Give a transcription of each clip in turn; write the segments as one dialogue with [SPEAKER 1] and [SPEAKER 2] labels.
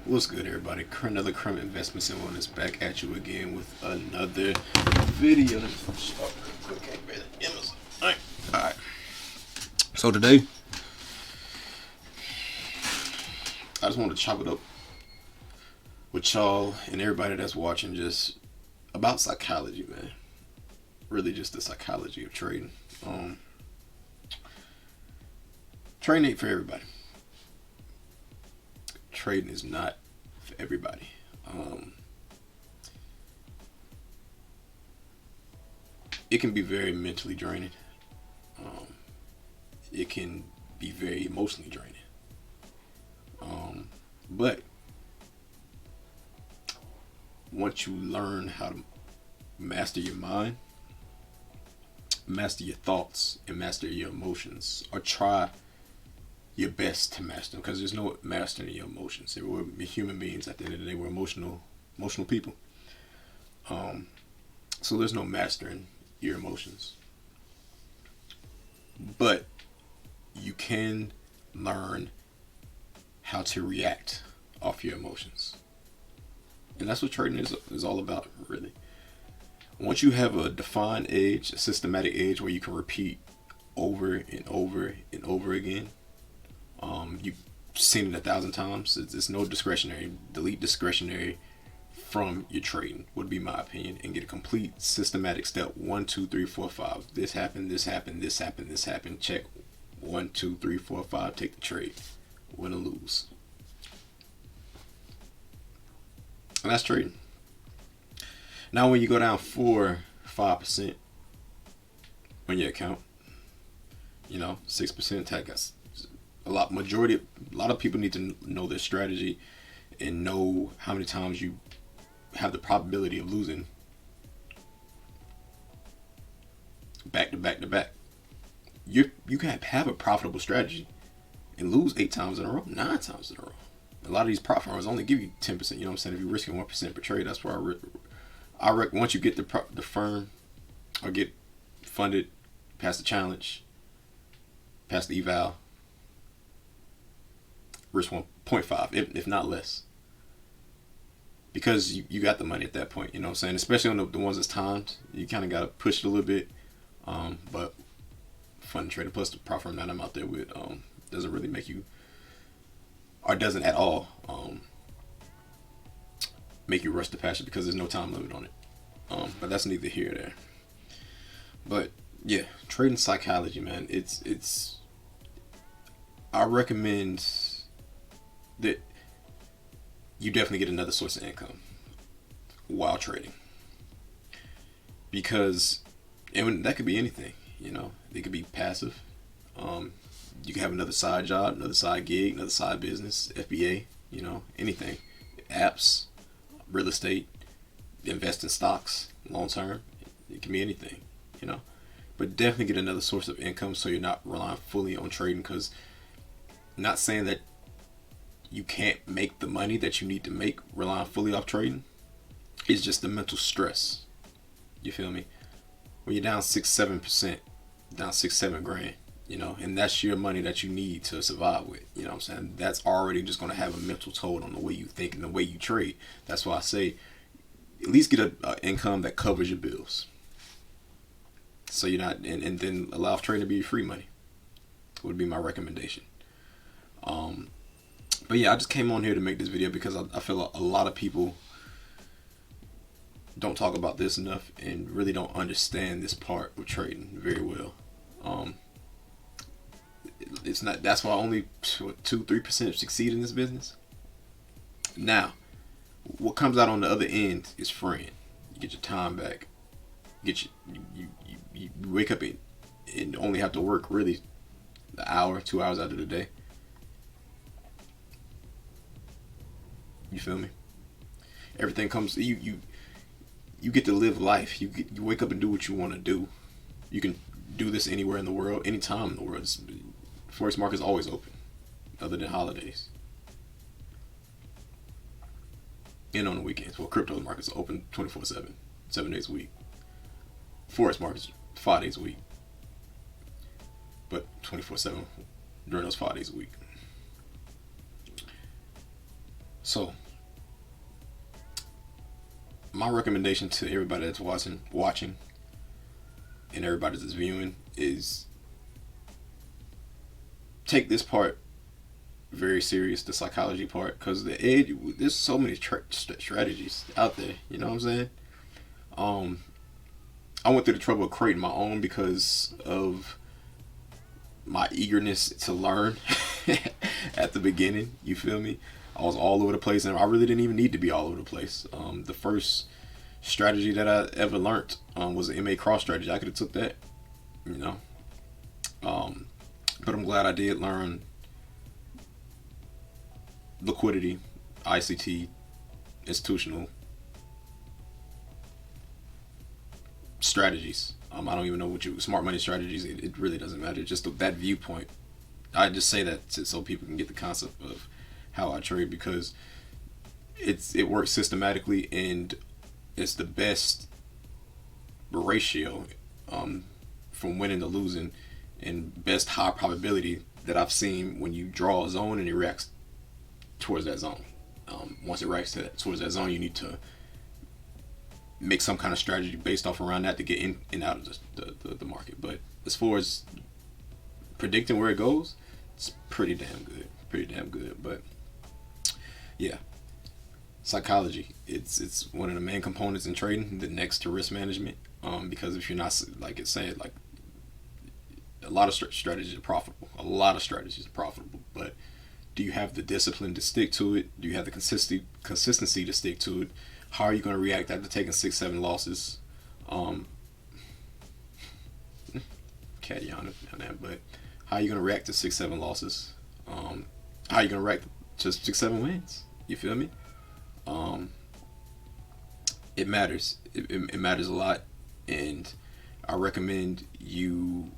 [SPEAKER 1] What's good, everybody? Another Crumb Investments and Wellness back at you again with another video. Let's start real quick. Ain't really Amazon. Alright. So today, I just want to chop it up with y'all and everybody that's watching, just about psychology, man. Really, just the psychology of trading. Trading ain't for everybody. Trading is not for everybody. It can be very mentally draining. It can be very emotionally draining. But once you learn how to master your mind, master your thoughts, and master your emotions, or try your best to master them, because there's no mastering your emotions. We're human beings. At the end of the day, we're emotional people. So there's no mastering your emotions, but you can learn how to react off your emotions, and that's what trading is all about, really. Once you have a defined edge, a systematic edge where you can repeat over and over and over again, you've seen it 1,000 times. It's no discretionary. Delete discretionary from your trading would be my opinion, and get a complete systematic step. 1, 2, 3, 4, 5. This happened. This happened. This happened. This happened. Check. 1, 2, 3, 4, 5. Take the trade. Win or lose. And that's trading. Now, when you go down 4-5% on your account, 6% tax. A lot of people need to know their strategy and know how many times you have the probability of losing back to back to back. You can have a profitable strategy and lose 8 times in a row, 9 times in a row. A lot of these profit firms only give you 10%. You know what I'm saying? If you're risking 1% per trade, that's why I reckon once you get the firm or get funded, pass the challenge, pass the eval, risk 1.5, if not less, because you got the money at that point. You know what I'm saying? Especially on the ones that's timed, you kind of got to push it a little bit. But fun trader, plus the profit firm that I'm out there with doesn't really make you, or doesn't at all make you rush the passion, because there's no time limit on it. But that's neither here nor there. But yeah, trading psychology, man. It's I recommend that you definitely get another source of income while trading, because that could be anything. It could be passive. You can have another side job, another side gig, another side business, FBA, anything, apps, real estate, invest in stocks long term. It can be anything, but definitely get another source of income, so you're not relying fully on trading. Because not saying that you can't make the money that you need to make relying fully off trading. It's just the mental stress. You feel me? When you're down 6-7%, down 6-7 grand, and that's your money that you need to survive with. You know what I'm saying? That's already just going to have a mental toll on the way you think and the way you trade. That's why I say at least get an income that covers your bills, so you're not, and then allow trading to be your free money would be my recommendation. But yeah, I just came on here to make this video because I feel a lot of people don't talk about this enough and really don't understand this part of trading very well. It's not. That's why only 2-3% succeed in this business. Now, what comes out on the other end is freeing. You get your time back. You wake up and only have to work really an hour, 2 hours out of the day. You feel me? Everything comes. You get to live life. You wake up and do what you want to do. You can do this anywhere in the world, anytime in the world. Forex market is always open, other than holidays and on the weekends. Well, crypto markets are open 24/7, 7 days a week. Forex markets 5 days a week, but 24/7 during those 5 days a week. So my recommendation to everybody that's watching, and everybody that's viewing is take this part very serious, the psychology part, because there's so many strategies out there. You know what I'm saying? Um, I went through the trouble of creating my own because of my eagerness to learn at the beginning. You feel me? I was all over the place, and I really didn't even need to be all over the place. The first strategy that I ever learned was an MA cross strategy. I could have took that, you know. But I'm glad I did learn liquidity, ICT, institutional strategies. I don't even know what smart money strategies. It really doesn't matter. Just that viewpoint. I just say that so people can get the concept of how I trade, because it works systematically, and it's the best ratio from winning to losing, and best high probability that I've seen when you draw a zone and it reacts towards that zone. Once it reacts towards that zone, you need to make some kind of strategy based off around that to get in and out of the market. But as far as predicting where it goes, it's pretty damn good. But yeah, psychology, it's one of the main components in trading, the next to risk management. Because if you're not, like it's saying, like a lot of strategies are profitable. But do you have the discipline to stick to it? Do you have the consistency to stick to it? How are you going to react after taking 6-7 losses? Catty on that, but how are you going to react to 6-7 losses? How are you going to react to 6-7 wins? You feel me? It matters. It matters a lot, and I recommend you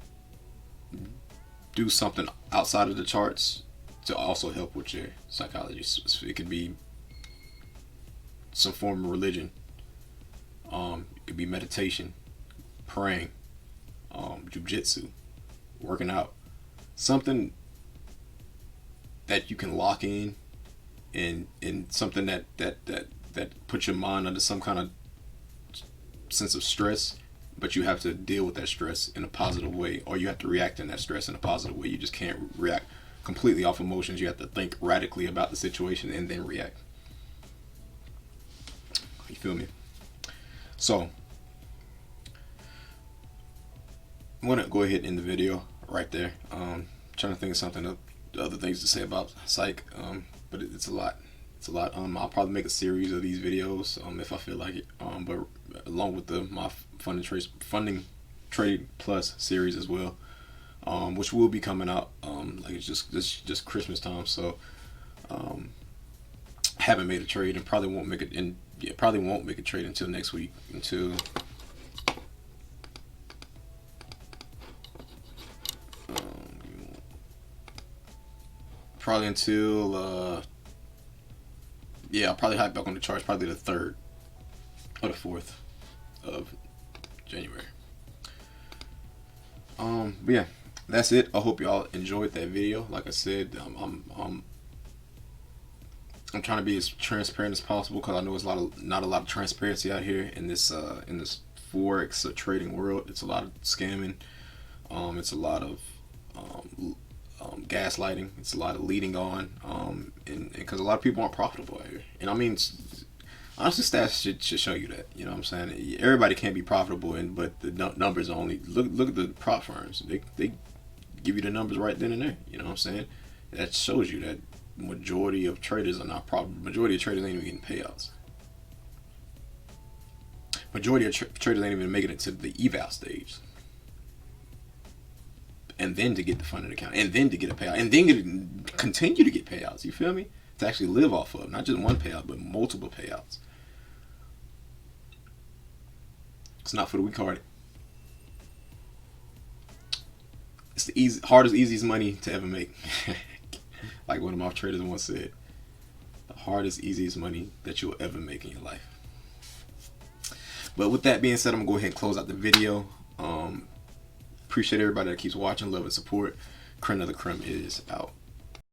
[SPEAKER 1] do something outside of the charts to also help with your psychology. So it could be some form of religion. It could be meditation, praying, jujitsu, working out. Something that you can lock in, and something that puts your mind under some kind of sense of stress, but you have to deal with that stress in a positive way, or you have to react in that stress in a positive way. You just can't react completely off emotions. You have to think radically about the situation and then react. You feel me? So I'm gonna go ahead and end the video right there. Trying to think of something of other things to say about psych, but it's a lot. I'll probably make a series of these videos if I feel like it. But along with my funding trade plus series as well, which will be coming out. Like it's just Christmas time, so haven't made a trade and probably won't make it. And yeah, probably won't make a trade until next week. Probably until yeah, I'll probably hop back on the charts probably the 3rd or the 4th of January. But yeah, that's it. I hope y'all enjoyed that video. Like I said, I'm trying to be as transparent as possible, because I know it's not a lot of transparency out here in this forex trading world. It's a lot of scamming. It's a lot of gaslighting. It's a lot of leading on. And because a lot of people aren't profitable out here. And I mean, honestly, stats should show you that. You know what I'm saying? Everybody can't be profitable, but the numbers only look at the prop firms. They give you the numbers right then and there. You know what I'm saying? That shows you that majority of traders are not profitable. Majority of traders ain't even getting payouts. Majority of traders ain't even making it to the eval stage, and then to get the funding account, and then to get a payout, and then continue to get payouts. You feel me? To actually live off of not just one payout, but multiple payouts. It's not for the weak-hearted. It's the easiest money to ever make. Like one of my traders once said, the hardest, easiest money that you'll ever make in your life. But with that being said, I'm gonna go ahead and close out the video. Appreciate everybody that keeps watching, love and support. Creme de la Creme is out.